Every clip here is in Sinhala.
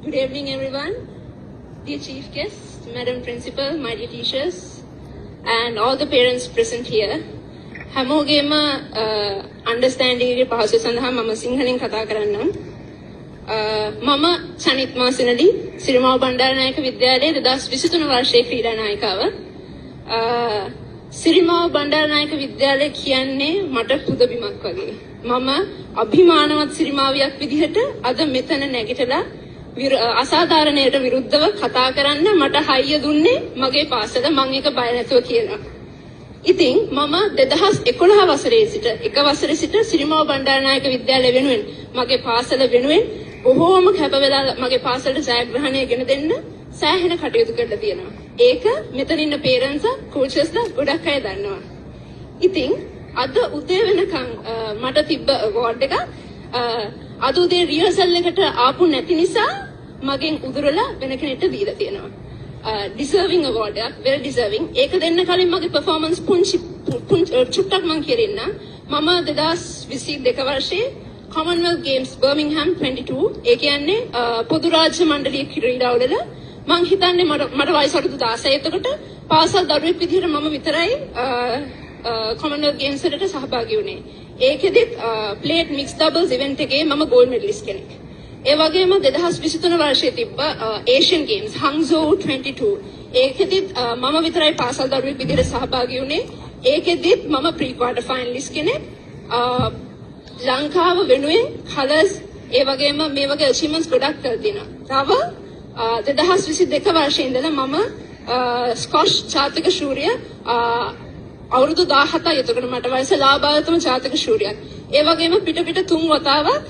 Good evening, everyone. Dear Chief Guest, Madam Principal, my dear teachers, and all the parents present here. හැමෝගෙම understanding එකේ පහසු සඳහා මම සිංහලෙන් කතා කරන්නම්. මම සනිත් මාසනලි සිරිමාව බණ්ඩාරනායක විද්‍යාලයේ 2023 වර්ෂයේ ක්‍රීඩා නායිකාව. සිරිමාව බණ්ඩාරනායක විද්‍යාලය කියන්නේ මට පුදබිමක් වගේ. මම අභිමානවත් සිරිමාවියක් විදිහට අද මෙතන නැගිටලා අසාධාරණයට විරුද්ධව කතා කරන්න මට හයිය දුන්නේ මගේ පාසල. මම ඒක බය නැතුව කියනවා. ඉතින් මම 2011 වසරේ සිට එක වසරේ සිට සිරිමාව බණ්ඩාරනායක විද්‍යාලය වෙනුවෙන් මගේ පාසල වෙනුවෙන් බොහෝම කැප වෙලා මගේ පාසලට ජයග්‍රහණය ගෙන දෙන්න සෑහෙන කටයුතු කරලා තියෙනවා. ඒක මෙතන ඉන්න පේරන්ට්ස් කෝචස්ලා ගොඩක් අය දන්නවා. ඉතින් අද උදේ වෙනකන් මට තිබ්බ අවෝඩ් එක අද උදේ රිහර්සල් එකට ආපු නැති නිසා මගෙන් උදුරලා වෙන කෙනෙක්ට දීලා තියෙනවා. Deserving award එකක්, very deserving. ඒක දෙන්න කලින් මගේ performance පුංචි චුට්ටක් මම කියන්න. මම 2022 වර්ෂයේ Commonwealth Games Birmingham 22 ඒ කියන්නේ පොදු රාජ්‍ය මණ්ඩලීය ක්‍රීඩාවල මම හිතන්නේ මට වයස අවුරුදු 16. එතකොට පාසල් දරුවෙක් විදිහට මම විතරයි Commonwealth Games වලට සහභාගී වුණේ. ඒකෙදිත් plate mixed doubles event එකේ මම gold medalist කෙනෙක්. ඒ වගේම 2023 වර්ෂයේ තිබ්බ Asian Games Hangzhou 22 ඒකෙදිත් මම විතරයි පාසල් දරුවෙක් විදිහට සහභාගී වුණේ. ඒකෙදිත් මම pre quarter finalist කෙනෙක්. ලංකාව වෙනුවෙන් colors ඒ වගේම මේ වගේ achievements ගොඩක් කරලා තියෙනවා. තව 2022 වර්ෂයේ ඉඳලා මම ස්කොෂ් ජාතික ශූරිය අවුරුදු 17යි. එතකොට මට වයස ලාභාවතම ජාතික ශූරියක්. ඒ වගේම පිට 3 වතාවක්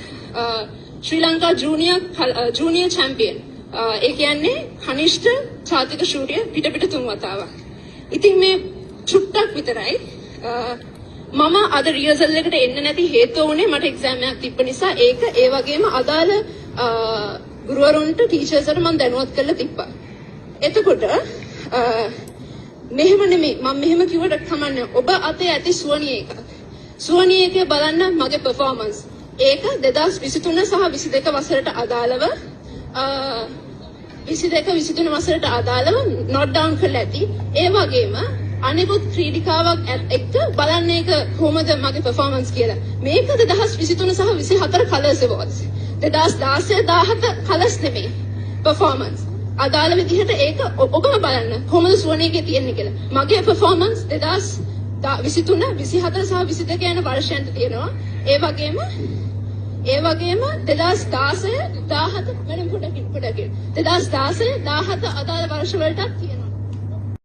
ශ්‍රී ලංකා ජූනියර් චැම්පියන්. ඒ කියන්නේ කනිෂ්ඨ ජාතික ශූරිය පිට 3 වතාවක්. ඉතින් මේ චුට්ටක් විතරයි. මම අද රිහර්සල් එකට එන්න නැති හේතුව උනේ මට එක්සෑම් එකක් තිබ්බ නිසා. ඒක ඒ වගේම අදාළ ගුරුවරුන්ට ටීචර්ස්ට මම දැනුවත් කරලා තිබ්බා. එතකොට මෙහෙම නෙමෙයි මම මෙහෙම කිව්වට කමන්නේ. ඔබ අතේ ඇති සුවනිය එකක්. සුවනිය එකේ බලන්න මගේ performance. ඒක 2023 සහ 22 වසරට අදාළව 22 23 වසරට අදාළව note down කරලා ඇති. ඒ වගේම අනිකුත් ක්‍රීඩිකාවක් එක්ක බලන්න ඒක කොහොමද මගේ performance කියලා. මේක 2023 සහ 24 colors awards. 2016 17 colors නෙමෙයි performance. අදාළ විදිහට ඒක ඔබම බලන්න කොහොමද සුවනේකේ තියෙන්නේ කියලා. මගේ performance 2023 24 සහ 22 යන වර්ෂයන්ට තියෙනවා. ඒ වගේම 2016 17 වෙන පොඩකින් 2016 17 අදාළ වර්ෂ වලටත් තියෙනවා.